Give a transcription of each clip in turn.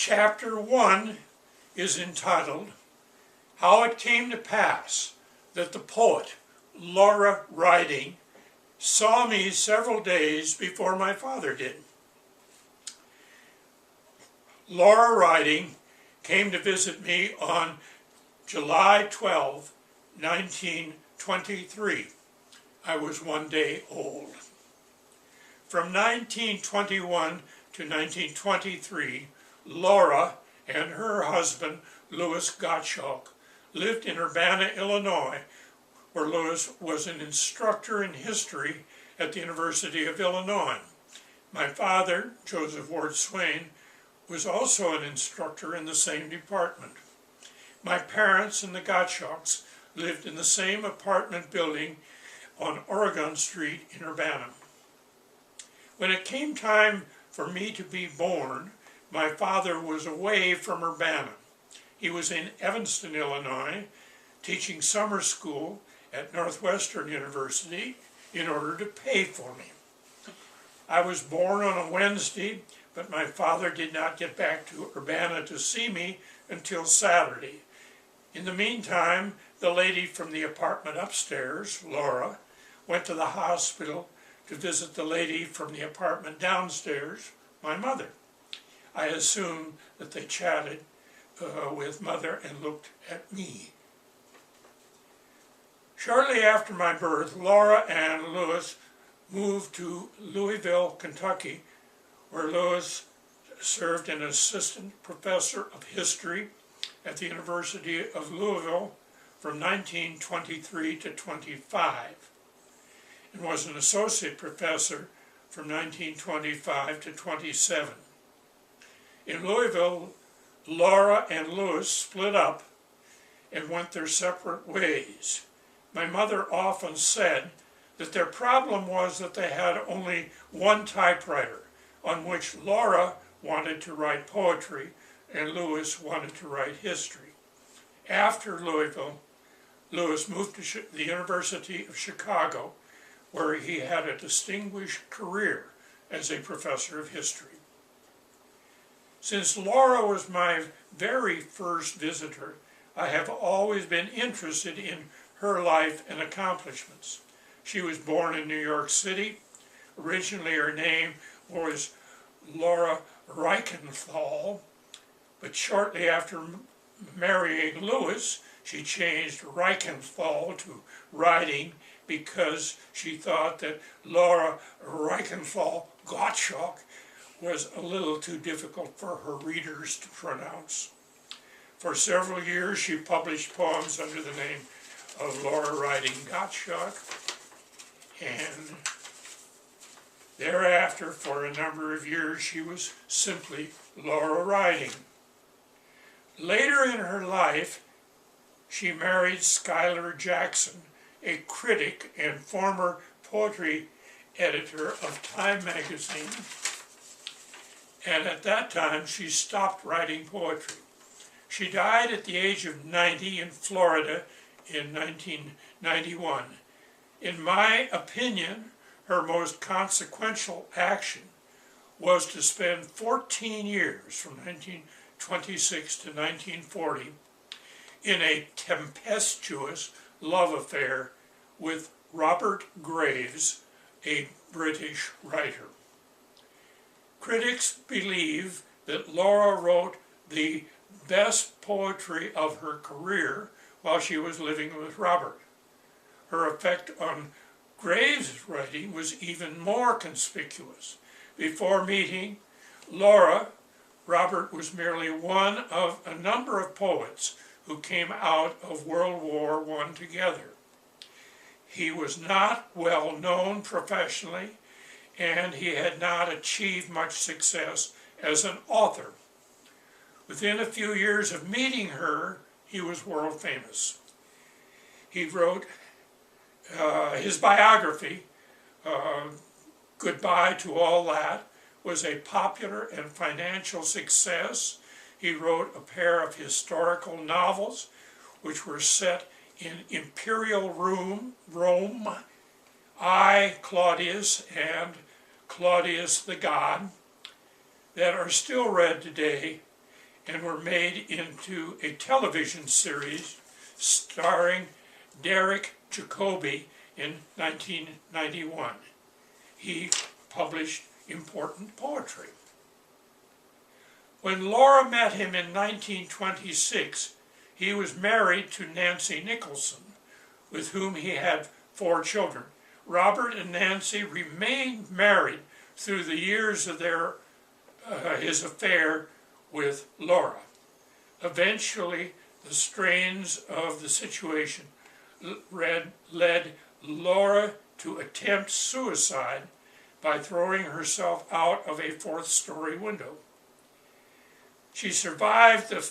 Chapter 1 is entitled, How It Came to Pass That the Poet Laura Riding saw me several days before my father did. Laura Riding came to visit me on July 12, 1923. I was 1 day old. From 1921 to 1923, Laura and her husband, Louis Gottschalk, lived in Urbana, Illinois, where Louis was an instructor in history at the University of Illinois. My father, Joseph Ward Swain, was also an instructor in the same department. My parents and the Gottschalks lived in the same apartment building on Oregon Street in Urbana. When it came time for me to be born, my father was away from Urbana. He was in Evanston, Illinois, teaching summer school at Northwestern University in order to pay for me. I was born on a Wednesday, but my father did not get back to Urbana to see me until Saturday. In the meantime, the lady from the apartment upstairs, Laura, went to the hospital to visit the lady from the apartment downstairs, my mother. I assume that they chatted with mother and looked at me. Shortly after my birth, Laura and Louis moved to Louisville, Kentucky, where Louis served as an assistant professor of history at the University of Louisville from 1923 to 25, and was an associate professor from 1925 to 27. In Louisville, Laura and Louis split up and went their separate ways. My mother often said that their problem was that they had only one typewriter, on which Laura wanted to write poetry and Louis wanted to write history. After Louisville, Louis moved to the University of Chicago, where he had a distinguished career as a professor of history. Since Laura was my very first visitor, I have always been interested in her life and accomplishments. She was born in New York City. Originally her name was Laura Reichenthal, but shortly after marrying Louis, she changed Reichenthal to Riding because she thought that Laura Reichenthal Gottschalk was a little too difficult for her readers to pronounce. For several years she published poems under the name of Laura Riding Gottschalk, and thereafter for a number of years she was simply Laura Riding. Later in her life she married Schuyler Jackson, a critic and former poetry editor of Time magazine, and at that time she stopped writing poetry. She died at the age of 90 in Florida in 1991. In my opinion, her most consequential action was to spend 14 years, from 1926 to 1940, in a tempestuous love affair with Robert Graves, a British writer. Critics believe that Laura wrote the best poetry of her career while she was living with Robert. Her effect on Graves' writing was even more conspicuous. Before meeting Laura, Robert was merely one of a number of poets who came out of World War I together. He was not well known professionally, and he had not achieved much success as an author. Within a few years of meeting her, he was world famous. He wrote his biography, Goodbye to All That, was a popular and financial success. He wrote a pair of historical novels which were set in Imperial Rome, I, Claudius, and Claudius the God, that are still read today and were made into a television series starring Derek Jacobi in 1991. He published important poetry. When Laura met him in 1926, he was married to Nancy Nicholson, with whom he had 4 children. Robert and Nancy remained married through the years of his affair with Laura. Eventually, the strains of the situation led Laura to attempt suicide by throwing herself out of a 4th-story window. She survived the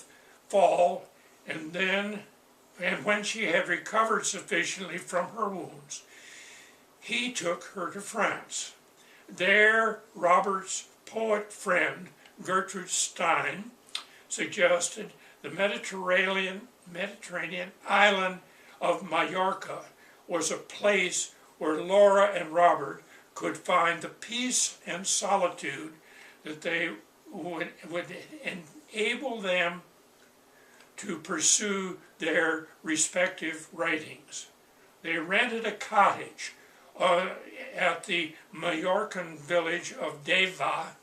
fall, and when she had recovered sufficiently from her wounds, he took her to France. There, Robert's poet friend, Gertrude Stein, suggested the Mediterranean island of Mallorca was a place where Laura and Robert could find the peace and solitude that they would enable them to pursue their respective writings. They rented a cottage at the Mallorcan village of Deva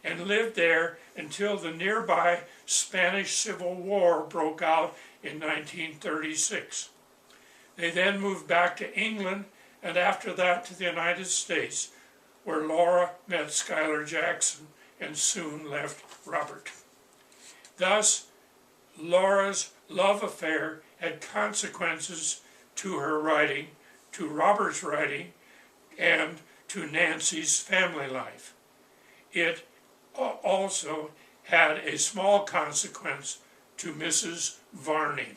and lived there until the nearby Spanish Civil War broke out in 1936. They then moved back to England and after that to the United States, where Laura met Schuyler Jackson and soon left Robert. Thus, Laura's love affair had consequences to her writing, to Robert's writing, and to Nancy's family life. It also had a small consequence to Mrs. Varney.